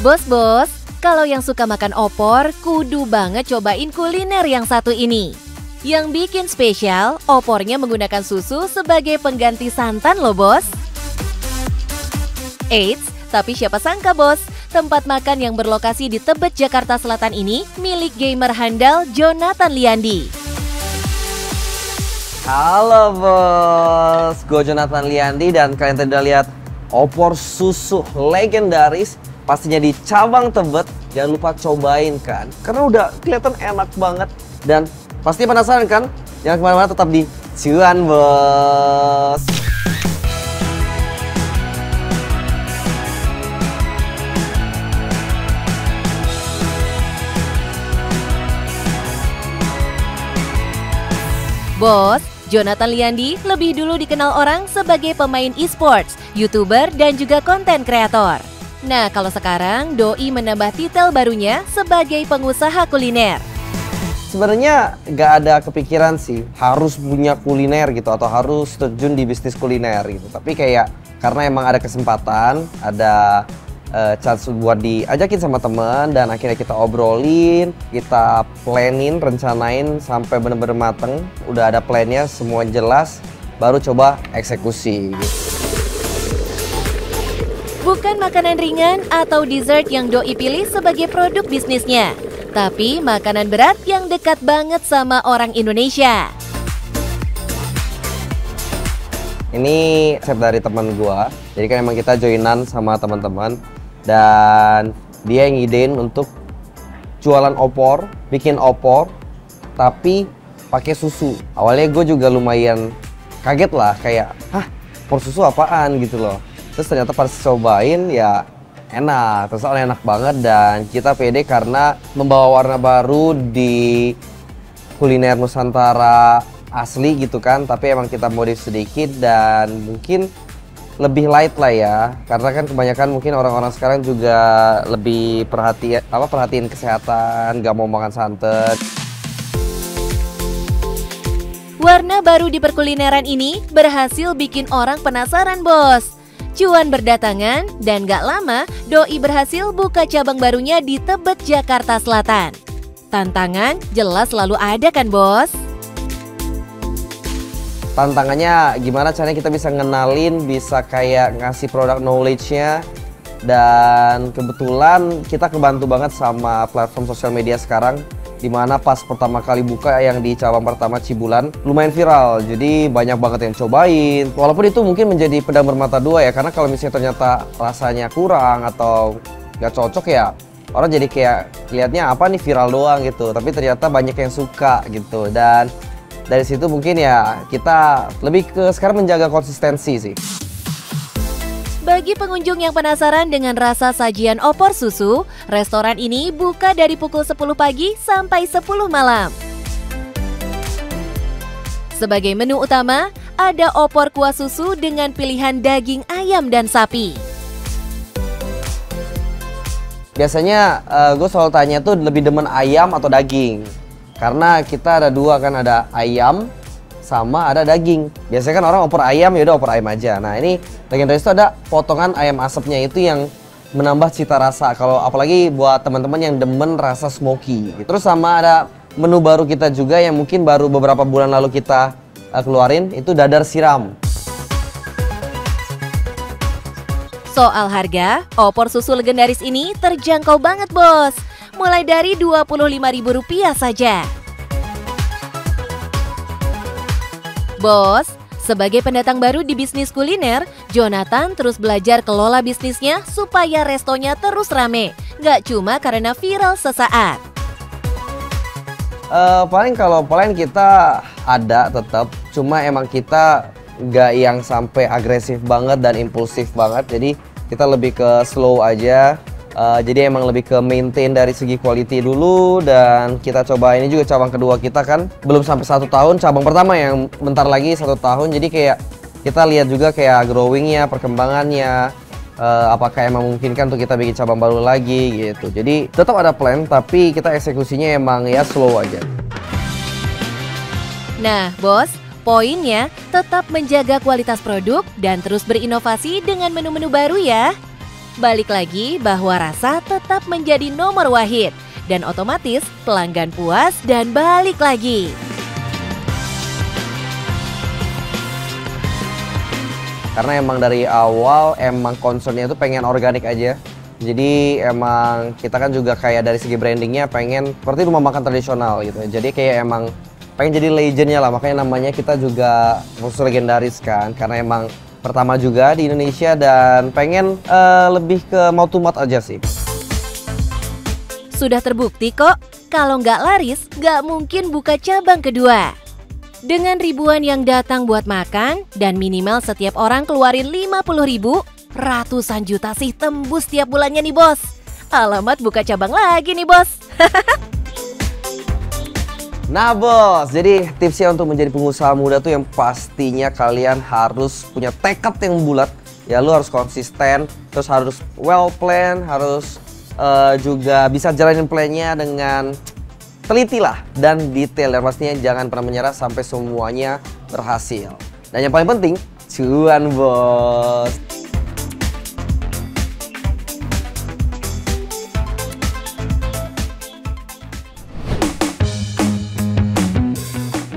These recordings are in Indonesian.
Bos, kalau yang suka makan opor, kudu banget cobain kuliner yang satu ini. Yang bikin spesial, opornya menggunakan susu sebagai pengganti santan loh bos. Eits, tapi siapa sangka bos, tempat makan yang berlokasi di Tebet, Jakarta Selatan ini milik gamer handal Jonathan Liandi. Halo bos, gue Jonathan Liandi dan kalian tadi udah lihat opor susu legendaris pastinya di cabang Tebet. Jangan lupa cobain kan, karena udah kelihatan enak banget dan pasti penasaran kan? Jangan kemana-mana, tetap di Cuan bos. Bos, Jonathan Liandi lebih dulu dikenal orang sebagai pemain e-sports, YouTuber, dan juga konten kreator. Nah, kalau sekarang Doi menambah titel barunya sebagai pengusaha kuliner. Sebenarnya nggak ada kepikiran sih harus punya kuliner gitu atau harus terjun di bisnis kuliner gitu. Tapi kayak karena emang ada kesempatan, ada chance buat diajakin sama teman dan akhirnya kita obrolin, kita planning, rencanain sampai bener-bener mateng. Udah ada plannya, semua jelas, baru coba eksekusi gitu. Bukan makanan ringan atau dessert yang Doi pilih sebagai produk bisnisnya, tapi makanan berat yang dekat banget sama orang Indonesia. Ini resep dari teman gua, jadi kan emang kita joinan sama teman-teman dan dia yang ngidein untuk jualan opor, bikin opor, tapi pakai susu. Awalnya gue juga lumayan kaget lah, kayak, hah, opor susu apaan gitu loh. Terus ternyata pas cobain ya enak, terus enak banget dan kita pede karena membawa warna baru di kuliner Nusantara asli gitu kan. Tapi emang kita modif sedikit dan mungkin lebih light lah ya, karena kan kebanyakan mungkin orang-orang sekarang juga lebih perhatiin kesehatan, gak mau makan santan. Warna baru di perkulineran ini berhasil bikin orang penasaran bos. Cuan berdatangan dan gak lama Doi berhasil buka cabang barunya di Tebet, Jakarta Selatan. Tantangan jelas selalu ada kan bos? Tantangannya gimana caranya kita bisa ngenalin, bisa kayak ngasih produk knowledge-nya. Dan kebetulan kita kebantu banget sama platform sosial media sekarang, dimana pas pertama kali buka yang di cabang pertama Cibulan lumayan viral, jadi banyak banget yang cobain. Walaupun itu mungkin menjadi pedang bermata dua ya, karena kalau misalnya ternyata rasanya kurang atau nggak cocok ya orang jadi kayak lihatnya apa nih, viral doang gitu, tapi ternyata banyak yang suka gitu. Dan dari situ mungkin ya kita lebih ke sekarang menjaga konsistensi sih. Bagi pengunjung yang penasaran dengan rasa sajian opor susu, restoran ini buka dari pukul 10 pagi sampai 10 malam. Sebagai menu utama, ada opor kuah susu dengan pilihan daging ayam dan sapi. Biasanya gue selalu tanya tuh lebih demen ayam atau daging. Karena kita ada dua kan, ada ayam sama ada daging. Biasanya kan orang opor ayam, ya udah opor ayam aja. Nah ini legendaris itu ada potongan ayam asapnya itu yang menambah cita rasa. Kalau apalagi buat teman-teman yang demen rasa smoky. Terus sama ada menu baru kita juga yang mungkin baru beberapa bulan lalu kita keluarin, itu dadar siram. Soal harga, opor susu legendaris ini terjangkau banget bos. Mulai dari Rp25.000 saja. Bos, sebagai pendatang baru di bisnis kuliner, Jonathan terus belajar kelola bisnisnya supaya restonya terus rame. Gak cuma karena viral sesaat. Paling kalau plan kita ada tetap, cuma emang kita nggak yang sampai agresif banget dan impulsif banget. Jadi kita lebih ke slow aja. Jadi emang lebih ke maintain dari segi quality dulu. Dan kita coba, ini juga cabang kedua kita kan, belum sampai 1 tahun. Cabang pertama yang bentar lagi 1 tahun. Jadi kayak kita lihat juga kayak growingnya, perkembangannya, apakah emang memungkinkan untuk kita bikin cabang baru lagi gitu. Jadi tetap ada plan, tapi kita eksekusinya emang ya slow aja. Nah bos, poinnya tetap menjaga kualitas produk dan terus berinovasi dengan menu-menu baru ya. Balik lagi bahwa rasa tetap menjadi nomor wahid dan otomatis pelanggan puas dan balik lagi. Karena emang dari awal emang concernnya itu pengen organik aja. Jadi emang kita kan juga kayak dari segi brandingnya pengen seperti rumah makan tradisional gitu. Jadi kayak emang pengen jadi legendnya lah, makanya namanya kita juga khusus legendaris kan. Karena emang pertama juga di Indonesia dan pengen lebih ke mouth to mouth aja sih. Sudah terbukti kok, kalau nggak laris, nggak mungkin buka cabang kedua. Dengan ribuan yang datang buat makan, dan minimal setiap orang keluarin 50.000, ratusan juta sih tembus tiap bulannya nih bos. Alamat buka cabang lagi nih bos. Nah bos, jadi tipsnya untuk menjadi pengusaha muda tuh yang pastinya kalian harus punya tekad yang bulat. Ya lu harus konsisten, terus harus well plan, harus juga bisa jalanin plannya dengan teliti lah dan detail. Dan pastinya jangan pernah menyerah sampai semuanya berhasil. Dan yang paling penting, cuan bos.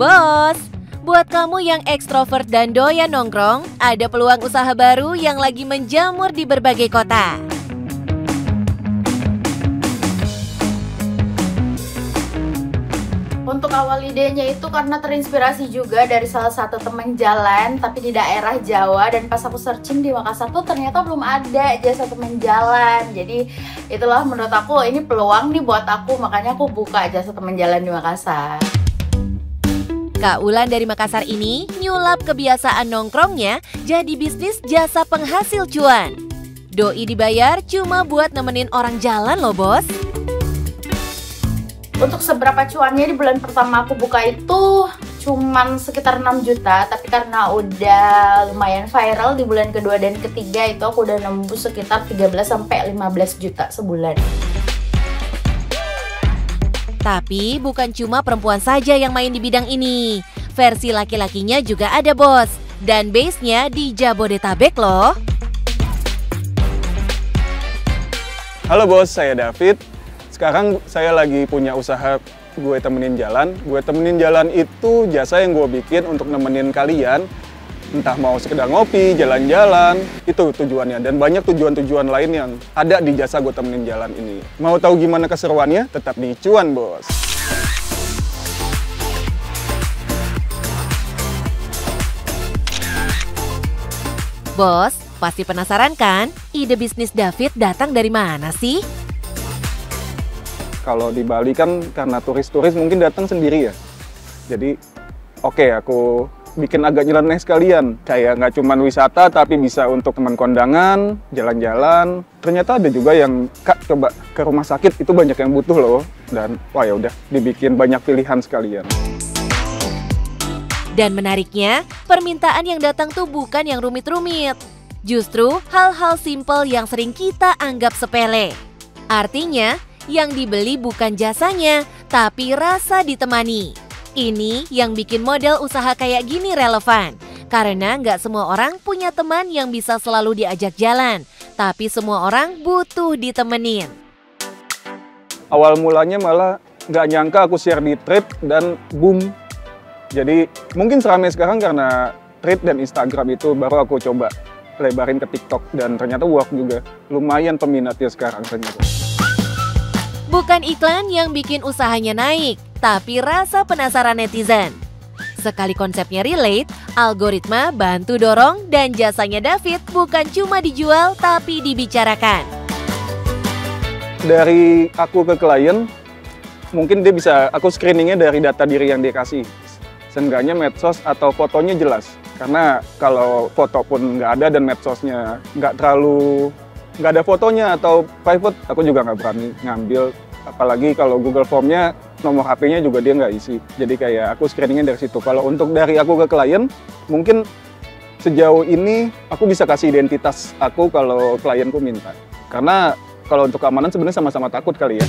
Bos, buat kamu yang ekstrovert dan doyan nongkrong, ada peluang usaha baru yang lagi menjamur di berbagai kota. Untuk awal idenya itu karena terinspirasi juga dari salah satu teman jalan tapi di daerah Jawa, dan pas aku searching di Makassar tuh ternyata belum ada jasa teman jalan. Jadi itulah menurut aku ini peluang nih buat aku, makanya aku buka jasa teman jalan di Makassar. Kak Ulan dari Makassar ini nyulap kebiasaan nongkrongnya jadi bisnis jasa penghasil cuan. Doi dibayar cuma buat nemenin orang jalan loh bos. Untuk seberapa cuannya di bulan pertama aku buka itu cuman sekitar 6 juta, tapi karena udah lumayan viral di bulan kedua dan ketiga itu aku udah nembus sekitar 13-15 juta sebulan. Tapi bukan cuma perempuan saja yang main di bidang ini. Versi laki-lakinya juga ada bos. Dan base-nya di Jabodetabek loh. Halo bos, saya David. Sekarang saya lagi punya usaha gue temenin jalan. Gue temenin jalan itu jasa yang gue bikin untuk nemenin kalian. Entah mau sekedar ngopi, jalan-jalan, itu tujuannya. Dan banyak tujuan-tujuan lain yang ada di jasa gue temenin jalan ini. Mau tahu gimana keseruannya? Tetap di Cuan, bos. Bos, pasti penasaran kan? Ide bisnis David datang dari mana sih? Kalau di Bali kan karena turis-turis mungkin datang sendiri ya. Jadi, oke, aku bikin agak nyeleneh sekalian, kayak nggak cuma wisata tapi bisa untuk teman kondangan, jalan-jalan. Ternyata ada juga yang, Kak, coba ke rumah sakit, itu banyak yang butuh loh. Dan wah ya udah, dibikin banyak pilihan sekalian. Dan menariknya, permintaan yang datang tuh bukan yang rumit-rumit. Justru hal-hal simpel yang sering kita anggap sepele. Artinya, yang dibeli bukan jasanya, tapi rasa ditemani. Ini yang bikin model usaha kayak gini relevan. Karena nggak semua orang punya teman yang bisa selalu diajak jalan. Tapi semua orang butuh ditemenin. Awal mulanya malah nggak nyangka aku share di Thread dan boom. Jadi mungkin seramai sekarang karena Thread dan Instagram itu baru aku coba lebarin ke TikTok. Dan ternyata work juga. Lumayan peminatnya sekarang ternyata. Bukan iklan yang bikin usahanya naik, tapi rasa penasaran netizen. Sekali konsepnya relate, algoritma bantu dorong dan jasanya David bukan cuma dijual tapi dibicarakan. Dari aku ke klien, mungkin dia bisa, aku screeningnya dari data diri yang dia kasih. Seenggaknya medsos atau fotonya jelas. Karena kalau foto pun nggak ada dan medsosnya nggak ada fotonya atau private, aku juga nggak berani ngambil. Apalagi kalau Google Form-nya, nomor HP-nya juga dia nggak isi. Jadi kayak aku screeningnya dari situ. Kalau untuk dari aku ke klien, mungkin sejauh ini aku bisa kasih identitas aku kalau klienku minta. Karena kalau untuk keamanan sebenarnya sama-sama takut kali ya.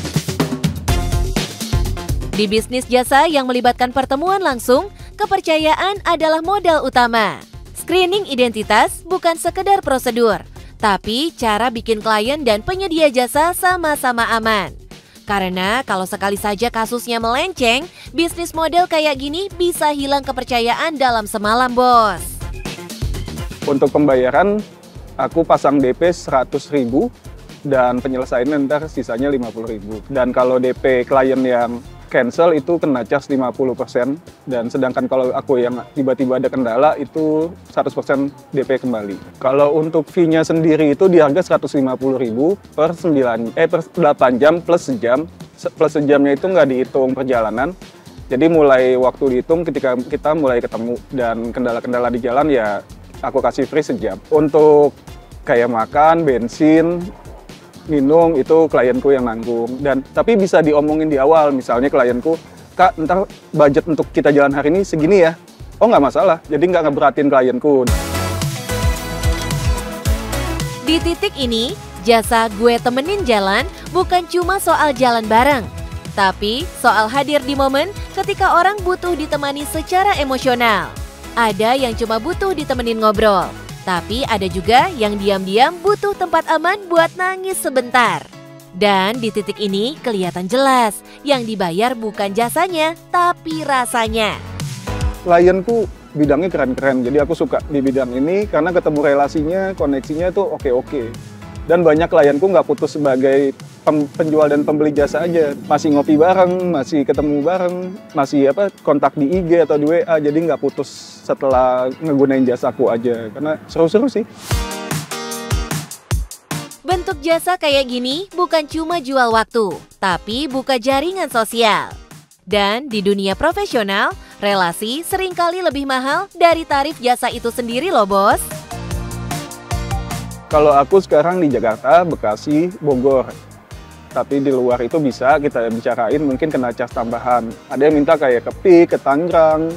Di bisnis jasa yang melibatkan pertemuan langsung, kepercayaan adalah modal utama. Screening identitas bukan sekedar prosedur, Tapi cara bikin klien dan penyedia jasa sama-sama aman. Karena kalau sekali saja kasusnya melenceng, bisnis model kayak gini bisa hilang kepercayaan dalam semalam, bos. Untuk pembayaran, aku pasang DP 100.000 dan penyelesaiannya ntar sisanya 50.000. Dan kalau DP klien yang cancel itu kena charge 50%, dan sedangkan kalau aku yang tiba-tiba ada kendala itu 100% DP kembali. Kalau untuk fee-nya sendiri itu di harga 150.000 per 8 jam plus sejam. Plus sejamnya itu nggak dihitung perjalanan. Jadi mulai waktu dihitung ketika kita mulai ketemu, dan kendala-kendala di jalan ya aku kasih free sejam. Untuk kayak makan, bensin, minum itu klienku yang nanggung. Dan tapi bisa diomongin di awal, misalnya klienku, "Kak, ntar budget untuk kita jalan hari ini segini ya." Oh, nggak masalah, jadi nggak ngeberatin klienku. Di titik ini, jasa gue temenin jalan bukan cuma soal jalan bareng, tapi soal hadir di momen ketika orang butuh ditemani secara emosional. Ada yang cuma butuh ditemenin ngobrol, tapi ada juga yang diam-diam butuh tempat aman buat nangis sebentar. Dan di titik ini kelihatan jelas yang dibayar bukan jasanya, tapi rasanya. Klienku bidangnya keren-keren, jadi aku suka di bidang ini karena ketemu relasinya, koneksinya itu oke-oke. Dan banyak klienku nggak putus sebagai penjual dan pembeli jasa aja. Masih ngopi bareng, masih ketemu bareng, masih kontak di IG atau di WA, jadi nggak putus setelah ngegunain jasaku aja. Karena seru-seru sih. Bentuk jasa kayak gini bukan cuma jual waktu, tapi buka jaringan sosial. Dan di dunia profesional, relasi seringkali lebih mahal dari tarif jasa itu sendiri loh, bos. Kalau aku sekarang di Jakarta, Bekasi, Bogor. Tapi di luar itu bisa kita bicarain, mungkin kena cas tambahan. Ada yang minta kayak ke PIK, ke Tangerang,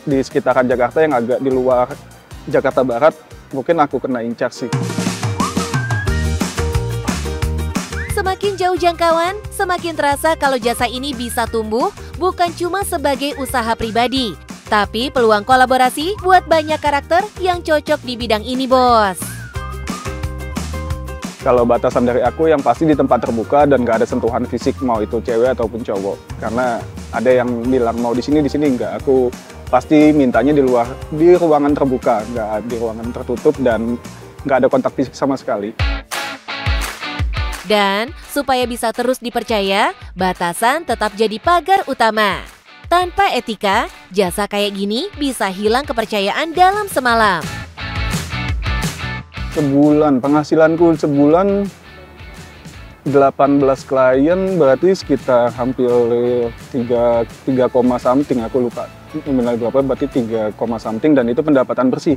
di sekitaran Jakarta yang agak di luar Jakarta Barat, mungkin aku kena incar sih. Semakin jauh jangkauan, semakin terasa kalau jasa ini bisa tumbuh bukan cuma sebagai usaha pribadi, tapi peluang kolaborasi buat banyak karakter yang cocok di bidang ini, bos. Kalau batasan dari aku yang pasti di tempat terbuka dan nggak ada sentuhan fisik, mau itu cewek ataupun cowok. Karena ada yang bilang mau di sini enggak. Aku pasti mintanya di ruangan terbuka, nggak di ruangan tertutup dan nggak ada kontak fisik sama sekali. Dan supaya bisa terus dipercaya, batasan tetap jadi pagar utama. Tanpa etika, jasa kayak gini bisa hilang kepercayaan dalam semalam. Penghasilanku sebulan 18 klien, berarti sekitar hampir 3, something, aku lupa nominal berapa, berarti 3, something, dan itu pendapatan bersih.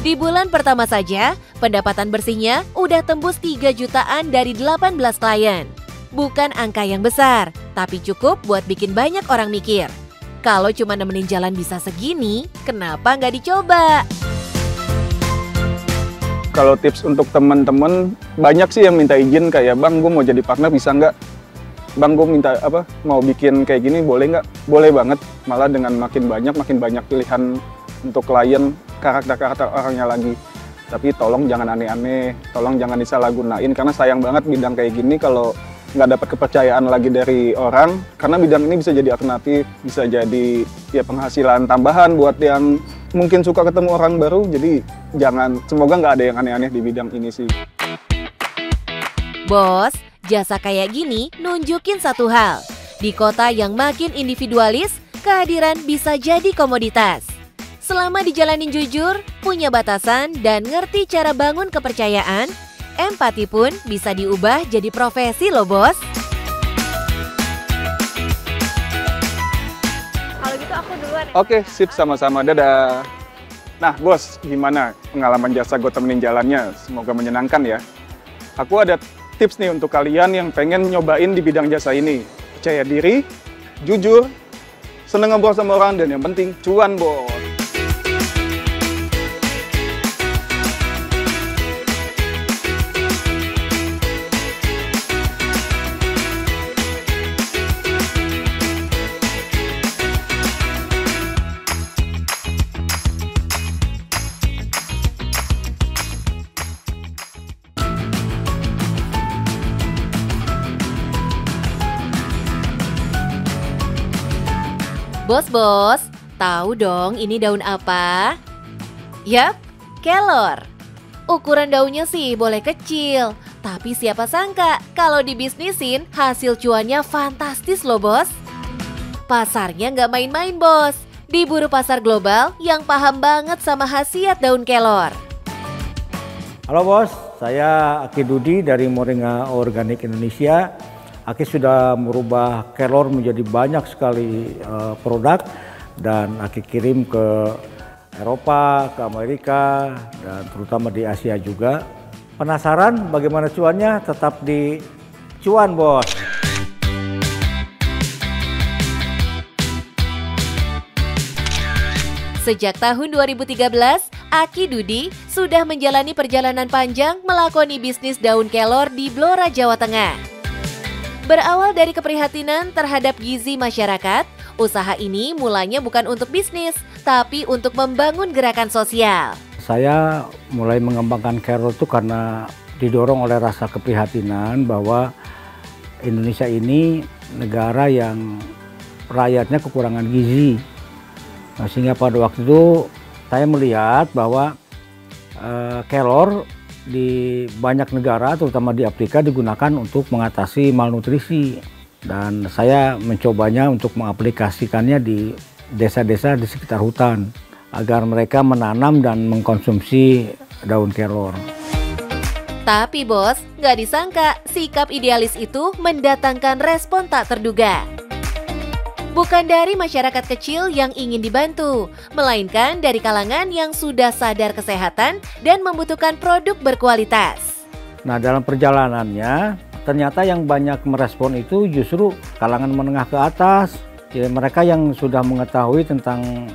Di bulan pertama saja, pendapatan bersihnya udah tembus 3 jutaan dari 18 klien. Bukan angka yang besar, tapi cukup buat bikin banyak orang mikir. Kalau cuma nemenin jalan bisa segini, kenapa nggak dicoba? Kalau tips untuk teman-teman, banyak sih yang minta izin kayak, "Bang, gue mau jadi partner, bisa nggak? Bang, gue minta mau bikin kayak gini, boleh nggak?" Boleh banget, malah dengan makin banyak pilihan untuk klien, karakter orangnya lagi. Tapi tolong jangan aneh-aneh, tolong jangan disalahgunain, karena sayang banget bidang kayak gini kalau nggak dapat kepercayaan lagi dari orang, karena bidang ini bisa jadi alternatif, bisa jadi ya penghasilan tambahan buat yang mungkin suka ketemu orang baru. Jadi semoga nggak ada yang aneh-aneh di bidang ini sih. Bos, jasa kayak gini nunjukin satu hal. Di kota yang makin individualis, kehadiran bisa jadi komoditas. Selama dijalanin jujur, punya batasan, dan ngerti cara bangun kepercayaan, empati pun bisa diubah jadi profesi loh, bos. Kalau gitu aku duluan ya. Oke, sip, sama-sama, dadah. Nah, bos, gimana pengalaman jasa gue temenin jalannya? Semoga menyenangkan ya. Aku ada tips nih untuk kalian yang pengen nyobain di bidang jasa ini. Percaya diri, jujur, seneng ngobrol sama orang, dan yang penting cuan, bos. Bos, tahu dong ini daun apa? Yap, kelor. Ukuran daunnya sih boleh kecil, tapi siapa sangka kalau dibisnisin hasil cuannya fantastis loh bos. Pasarnya nggak main-main bos, diburu pasar global yang paham banget sama khasiat daun kelor. Halo bos, saya Aki Dudi dari Moringa Organik Indonesia. Aki sudah merubah kelor menjadi banyak sekali produk dan Aki kirim ke Eropa, ke Amerika, dan terutama di Asia juga. Penasaran bagaimana cuannya? Tetap di Cuan Bos. Sejak tahun 2013, Aki Dudi sudah menjalani perjalanan panjang melakoni bisnis daun kelor di Blora, Jawa Tengah. Berawal dari keprihatinan terhadap gizi masyarakat, usaha ini mulanya bukan untuk bisnis, tapi untuk membangun gerakan sosial. Saya mulai mengembangkan kelor itu karena didorong oleh rasa keprihatinan bahwa Indonesia ini negara yang rakyatnya kekurangan gizi. Nah, sehingga pada waktu itu saya melihat bahwa kelor di banyak negara, terutama di Afrika, digunakan untuk mengatasi malnutrisi. Dan saya mencobanya untuk mengaplikasikannya di desa-desa di sekitar hutan, agar mereka menanam dan mengkonsumsi daun kelor. Tapi bos, nggak disangka sikap idealis itu mendatangkan respon tak terduga. Bukan dari masyarakat kecil yang ingin dibantu, melainkan dari kalangan yang sudah sadar kesehatan dan membutuhkan produk berkualitas. Nah, dalam perjalanannya, ternyata yang banyak merespon itu justru kalangan menengah ke atas. Ya, mereka yang sudah mengetahui tentang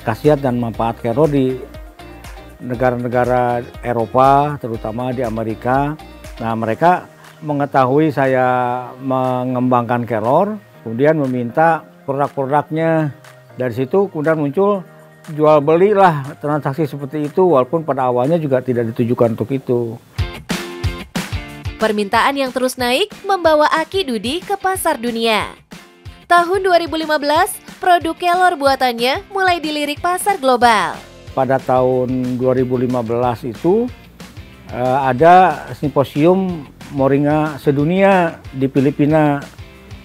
khasiat dan manfaat kelor di negara-negara Eropa, terutama di Amerika. Nah, mereka mengetahui saya mengembangkan kelor, kemudian meminta produk-produknya. Dari situ kemudian muncul jual beli lah, transaksi seperti itu, walaupun pada awalnya juga tidak ditujukan untuk itu. Permintaan yang terus naik membawa Aki Dudi ke pasar dunia. Tahun 2015, produk kelor buatannya mulai dilirik pasar global. Pada tahun 2015 itu ada simposium Moringa sedunia di Filipina.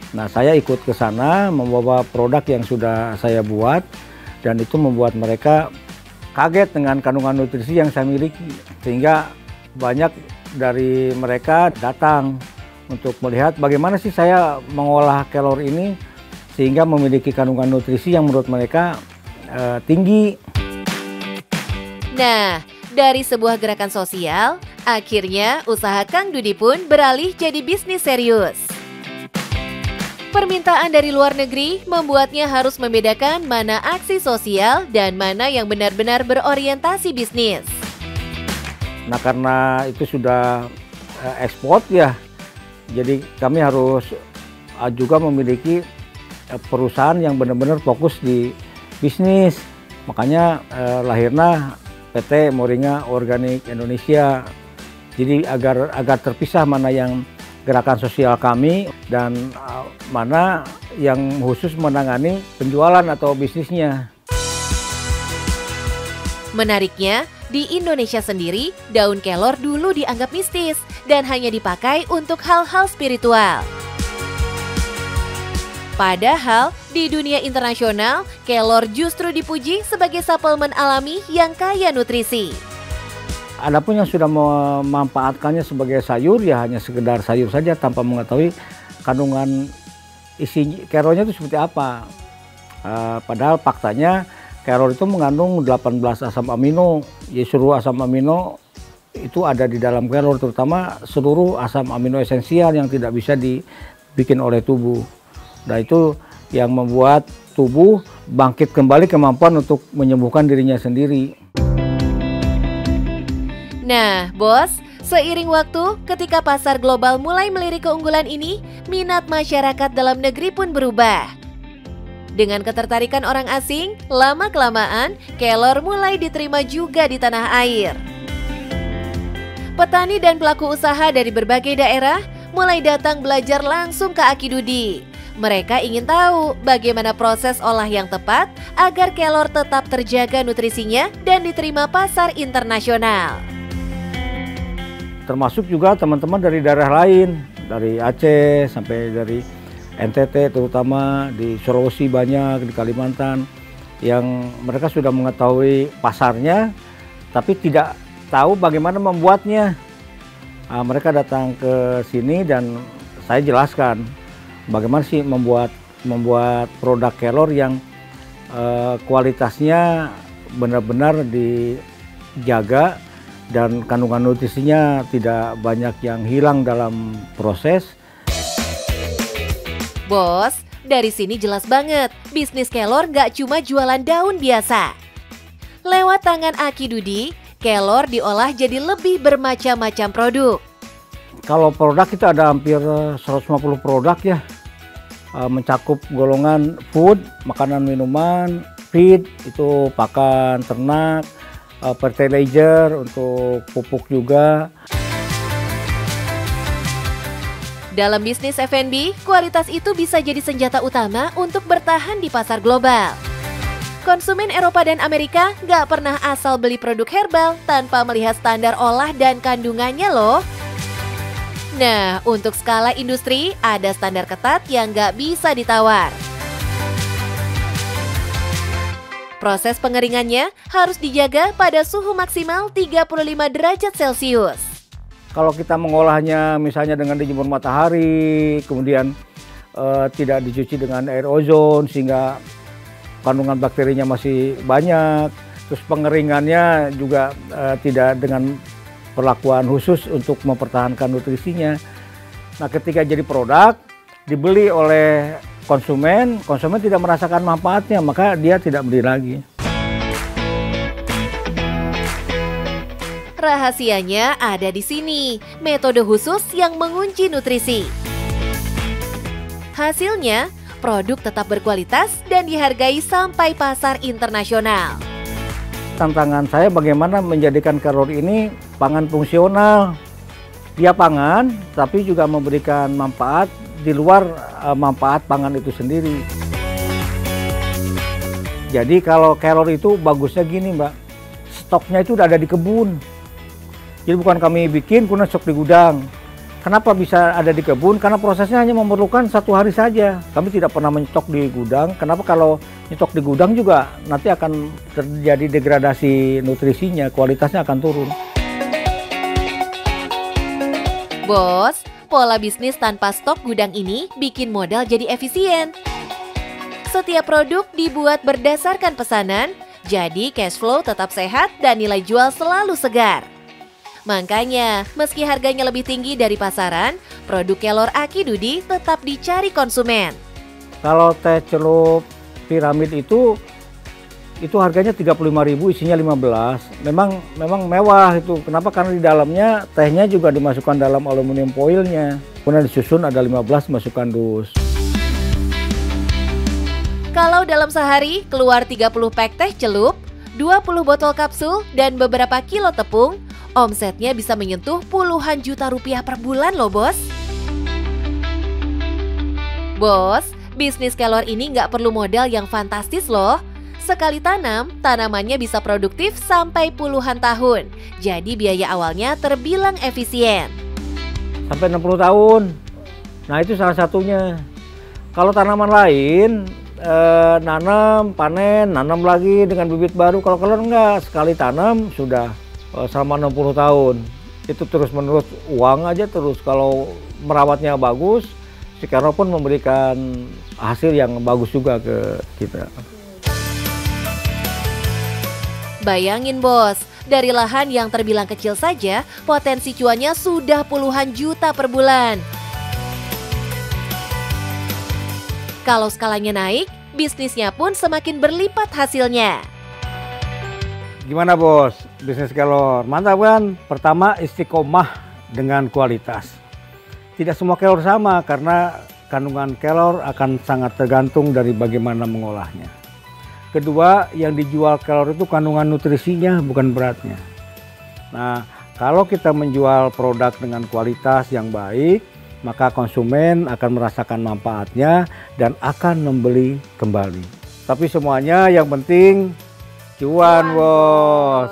Nah, saya ikut ke sana membawa produk yang sudah saya buat, dan itu membuat mereka kaget dengan kandungan nutrisi yang saya miliki. Sehingga banyak dari mereka datang untuk melihat bagaimana sih saya mengolah kelor ini sehingga memiliki kandungan nutrisi yang menurut mereka tinggi. Nah, dari sebuah gerakan sosial, akhirnya usaha Kang Dudi pun beralih jadi bisnis serius. Permintaan dari luar negeri membuatnya harus membedakan mana aksi sosial dan mana yang benar-benar berorientasi bisnis. Nah, karena itu sudah ekspor ya, jadi kami harus juga memiliki perusahaan yang benar-benar fokus di bisnis. Makanya lahirlah PT Moringa Organik Indonesia. Jadi agar terpisah mana yang gerakan sosial kami dan mana yang khusus menangani penjualan atau bisnisnya. Menariknya, di Indonesia sendiri, daun kelor dulu dianggap mistis dan hanya dipakai untuk hal-hal spiritual. Padahal, di dunia internasional, kelor justru dipuji sebagai suplemen alami yang kaya nutrisi. Adapun yang sudah memanfaatkannya sebagai sayur, ya hanya sekedar sayur saja tanpa mengetahui kandungan isi kelornya itu seperti apa. Padahal faktanya kelor itu mengandung 18 asam amino. Ya, seluruh asam amino itu ada di dalam kelor, terutama seluruh asam amino esensial yang tidak bisa dibikin oleh tubuh. Nah, itu yang membuat tubuh bangkit kembali kemampuan untuk menyembuhkan dirinya sendiri. Nah, bos, seiring waktu ketika pasar global mulai melirik keunggulan ini, minat masyarakat dalam negeri pun berubah. Dengan ketertarikan orang asing, lama-kelamaan kelor mulai diterima juga di tanah air. Petani dan pelaku usaha dari berbagai daerah mulai datang belajar langsung ke Aki Dudi. Mereka ingin tahu bagaimana proses olah yang tepat agar kelor tetap terjaga nutrisinya dan diterima pasar internasional. Termasuk juga teman-teman dari daerah lain, dari Aceh sampai dari NTT, terutama di Sulawesi banyak, di Kalimantan, yang mereka sudah mengetahui pasarnya, tapi tidak tahu bagaimana membuatnya. Nah, mereka datang ke sini dan saya jelaskan bagaimana sih membuat produk kelor yang kualitasnya benar-benar dijaga dan kandungan nutrisinya tidak banyak yang hilang dalam proses. Bos, dari sini jelas banget, bisnis kelor gak cuma jualan daun biasa. Lewat tangan Aki Dudi, kelor diolah jadi lebih bermacam-macam produk. Kalau produk kita ada hampir 150 produk ya, mencakup golongan food, makanan minuman, feed, itu pakan ternak, fertilizer untuk pupuk juga. Dalam bisnis F&B, kualitas itu bisa jadi senjata utama untuk bertahan di pasar global. Konsumen Eropa dan Amerika gak pernah asal beli produk herbal tanpa melihat standar olah dan kandungannya loh. Nah, untuk skala industri ada standar ketat yang gak bisa ditawar. Proses pengeringannya harus dijaga pada suhu maksimal 35 derajat Celcius. Kalau kita mengolahnya misalnya dengan dijemur matahari, kemudian tidak dicuci dengan air ozon sehingga kandungan bakterinya masih banyak, terus pengeringannya juga tidak dengan perlakuan khusus untuk mempertahankan nutrisinya. Nah, ketika jadi produk dibeli oleh konsumen tidak merasakan manfaatnya, maka dia tidak beli lagi. Rahasianya ada di sini, metode khusus yang mengunci nutrisi. Hasilnya, produk tetap berkualitas dan dihargai sampai pasar internasional. Tantangan saya bagaimana menjadikan kelor ini pangan fungsional. Dia pangan, tapi juga memberikan manfaat di luar manfaat pangan itu sendiri. Jadi kalau kelor itu bagusnya gini Mbak, stoknya itu udah ada di kebun. Jadi bukan kami bikin kemudian stok di gudang. Kenapa bisa ada di kebun? Karena prosesnya hanya memerlukan 1 hari saja. Kami tidak pernah menyetok di gudang. Kenapa? Kalau nyetok di gudang juga nanti akan terjadi degradasi nutrisinya, kualitasnya akan turun. Bos, pola bisnis tanpa stok gudang ini bikin modal jadi efisien. Setiap produk dibuat berdasarkan pesanan, jadi cash flow tetap sehat dan nilai jual selalu segar. Makanya, meski harganya lebih tinggi dari pasaran, produk kelor Aki Dudi tetap dicari konsumen. Kalau teh celup piramid itu harganya 35.000, isinya 15. Memang mewah itu. Kenapa? Karena di dalamnya tehnya juga dimasukkan dalam aluminium foilnya. Kemudian disusun ada 15 masukkan dus. Kalau dalam sehari keluar 30 pack teh celup, 20 botol kapsul, dan beberapa kilo tepung, omsetnya bisa menyentuh puluhan juta rupiah per bulan loh bos. Bos, bisnis kelor ini nggak perlu modal yang fantastis loh. Sekali tanam, tanamannya bisa produktif sampai puluhan tahun. Jadi biaya awalnya terbilang efisien. Sampai 60 tahun. Nah itu salah satunya. Kalau tanaman lain, nanam, panen, nanam lagi dengan bibit baru. Kalau kelor enggak, sekali tanam sudah selama 60 tahun. Itu terus menerus uang aja terus. Kalau merawatnya bagus, si kelor pun memberikan hasil yang bagus juga ke kita. Bayangin bos, dari lahan yang terbilang kecil saja, potensi cuannya sudah puluhan juta per bulan. Kalau skalanya naik, bisnisnya pun semakin berlipat hasilnya. Gimana bos, bisnis kelor? Mantap kan? Pertama, istiqomah dengan kualitas. Tidak semua kelor sama karena kandungan kelor akan sangat tergantung dari bagaimana mengolahnya. Kedua, yang dijual kelor itu kandungan nutrisinya, bukan beratnya. Nah, kalau kita menjual produk dengan kualitas yang baik, maka konsumen akan merasakan manfaatnya dan akan membeli kembali. Tapi semuanya yang penting cuan, bos.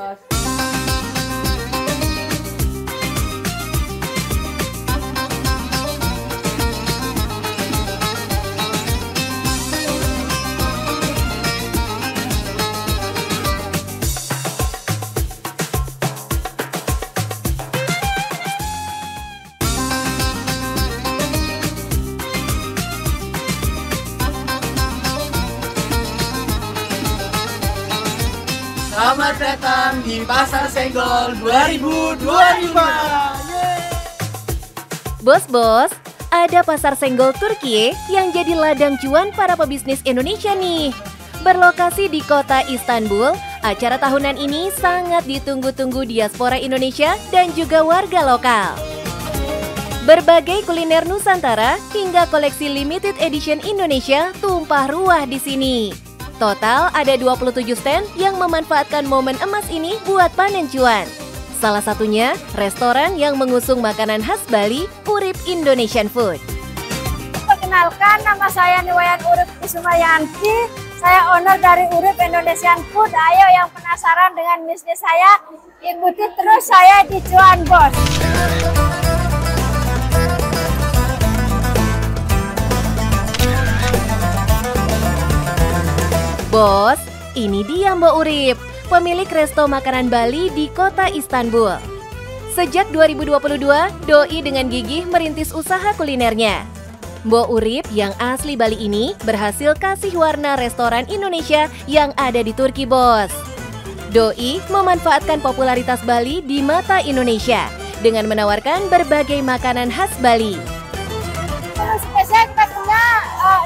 Selamat datang di Pasar Senggol 2025. Bos-bos, ada Pasar Senggol Turki yang jadi ladang cuan para pebisnis Indonesia nih. Berlokasi di kota Istanbul, acara tahunan ini sangat ditunggu-tunggu diaspora Indonesia dan juga warga lokal. Berbagai kuliner Nusantara hingga koleksi limited edition Indonesia tumpah ruah di sini. Total ada 27 stand yang memanfaatkan momen emas ini buat panen cuan. Salah satunya restoran yang mengusung makanan khas Bali, Urip Indonesian Food. Perkenalkan, nama saya Niwayan Urip Kusumayanti. Saya owner dari Urip Indonesian Food. Ayo yang penasaran dengan bisnis saya, ikuti terus saya di Cuan Bos. Bos, ini dia Mbok Urip, pemilik resto makanan Bali di kota Istanbul. Sejak 2022, Doi dengan gigih merintis usaha kulinernya. Mbok Urip yang asli Bali ini berhasil kasih warna restoran Indonesia yang ada di Turki, bos. Doi memanfaatkan popularitas Bali di mata Indonesia dengan menawarkan berbagai makanan khas Bali. Spesial kita punya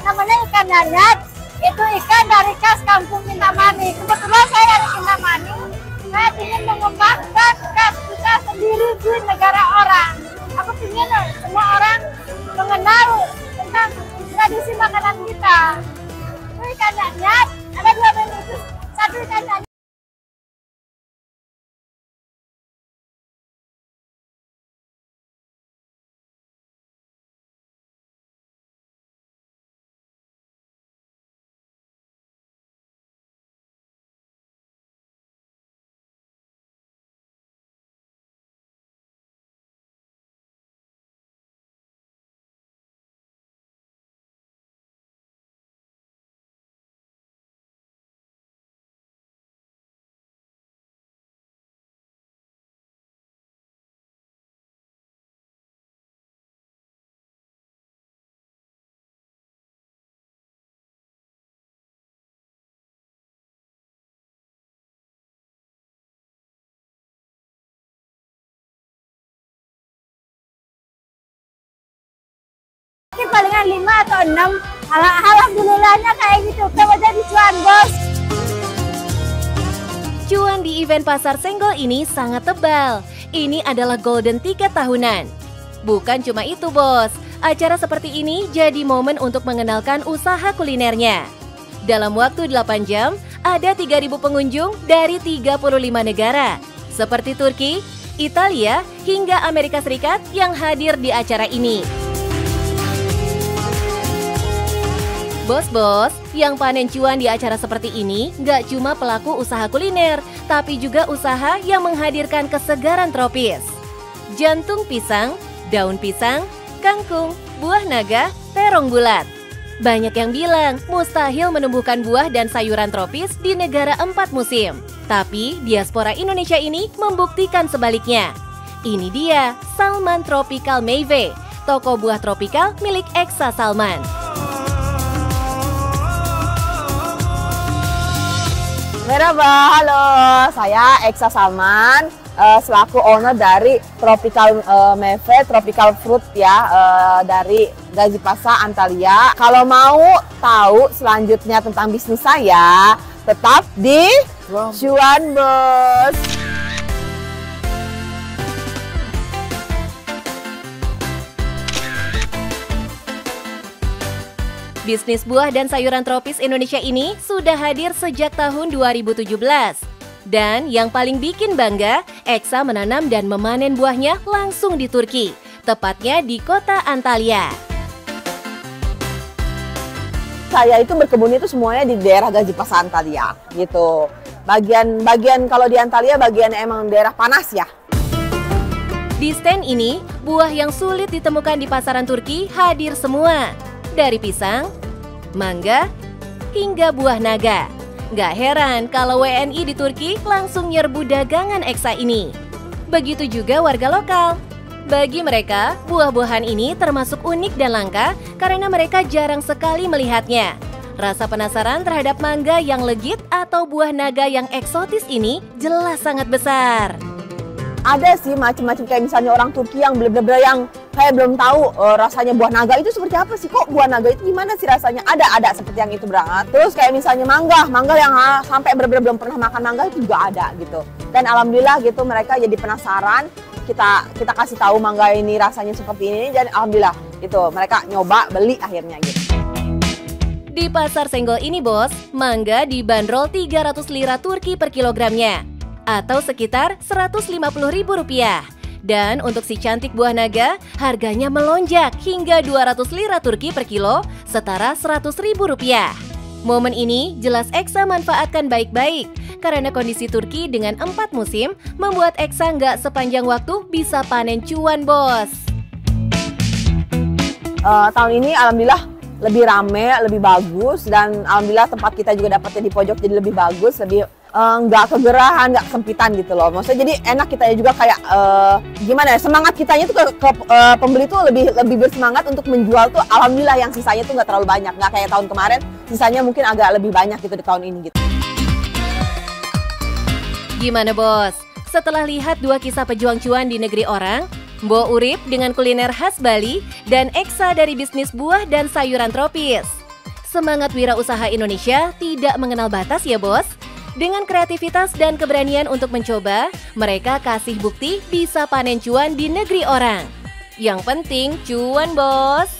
namanya ikan nyanyat. Itu ikan dari khas Kampung Kintamani. Kebetulan saya dari Kintamani. Saya ingin mengembangkan khas kita sendiri di negara orang. Aku ingin semua orang mengenal tentang tradisi makanan kita. Itu ikan nyanyat. Ada dua menu. Satu ikan nyanyat. Palingan 5 atau 6. Alhamdulillahnya kayak gitu. Coba jadi cuan, bos. Cuan di event Pasar Senggol ini sangat tebal. Ini adalah golden ticket tahunan. Bukan cuma itu, bos. Acara seperti ini jadi momen untuk mengenalkan usaha kulinernya. Dalam waktu 8 jam, ada 3.000 pengunjung dari 35 negara. Seperti Turki, Italia, hingga Amerika Serikat yang hadir di acara ini. Bos-bos, yang panen cuan di acara seperti ini nggak cuma pelaku usaha kuliner, tapi juga usaha yang menghadirkan kesegaran tropis. Jantung pisang, daun pisang, kangkung, buah naga, terong bulat. Banyak yang bilang mustahil menumbuhkan buah dan sayuran tropis di negara 4 musim. Tapi diaspora Indonesia ini membuktikan sebaliknya. Ini dia Salman Tropical Meyve, toko buah tropikal milik Eksa Salman. Merhaba, halo, saya Eksa Salman, selaku owner dari Tropical Meyve, Tropical Fruit ya, dari Gazipasa, Antalya. Kalau mau tahu selanjutnya tentang bisnis saya, tetap di Cuan Bos. Bisnis buah dan sayuran tropis Indonesia ini sudah hadir sejak tahun 2017. Dan yang paling bikin bangga, Eksa menanam dan memanen buahnya langsung di Turki, tepatnya di kota Antalya. Saya itu berkebun itu semuanya di daerah Gazi Pasar Antalya gitu. Bagian kalau di Antalya bagian emang daerah panas ya. Di stand ini, buah yang sulit ditemukan di pasaran Turki hadir semua. Dari pisang, mangga, hingga buah naga. Gak heran kalau WNI di Turki langsung nyerbu dagangan Eksa ini. Begitu juga warga lokal. Bagi mereka, buah-buahan ini termasuk unik dan langka karena mereka jarang sekali melihatnya. Rasa penasaran terhadap mangga yang legit atau buah naga yang eksotis ini jelas sangat besar. Ada sih macam-macam kayak misalnya orang Turki yang bener-bener yang kayak belum tahu rasanya buah naga itu seperti apa sih, kok buah naga itu gimana sih rasanya, ada seperti yang itu banget. Terus kayak misalnya mangga yang sampai bener-bener belum pernah makan mangga itu juga ada gitu. Dan alhamdulillah gitu mereka jadi penasaran, kita kasih tahu mangga ini rasanya seperti ini dan alhamdulillah itu mereka nyoba beli akhirnya gitu. Di pasar Senggol ini bos, mangga dibanderol 300 lira Turki per kilogramnya atau sekitar Rp150.000. Dan untuk si cantik buah naga, harganya melonjak hingga 200 lira Turki per kilo, setara Rp100.000. Momen ini jelas Eksa manfaatkan baik-baik, karena kondisi Turki dengan 4 musim membuat Eksa nggak sepanjang waktu bisa panen cuan, bos. Tahun ini alhamdulillah lebih rame, lebih bagus, dan alhamdulillah tempat kita juga dapatnya di pojok jadi lebih bagus, lebih nggak kegerahan, nggak kesempitan gitu loh. Maksudnya jadi enak kitanya juga kayak gimana ya, semangat kitanya tuh ke pembeli tuh lebih bersemangat untuk menjual tuh. Alhamdulillah yang sisanya tuh nggak terlalu banyak, nggak kayak tahun kemarin, sisanya mungkin agak lebih banyak gitu di tahun ini gitu. Gimana bos? Setelah lihat 2 kisah pejuang cuan di negeri orang, Mbok Urip dengan kuliner khas Bali, dan Eksa dari bisnis buah dan sayuran tropis. Semangat wirausaha Indonesia tidak mengenal batas ya bos. Dengan kreativitas dan keberanian untuk mencoba, mereka kasih bukti bisa panen cuan di negeri orang. Yang penting cuan bos.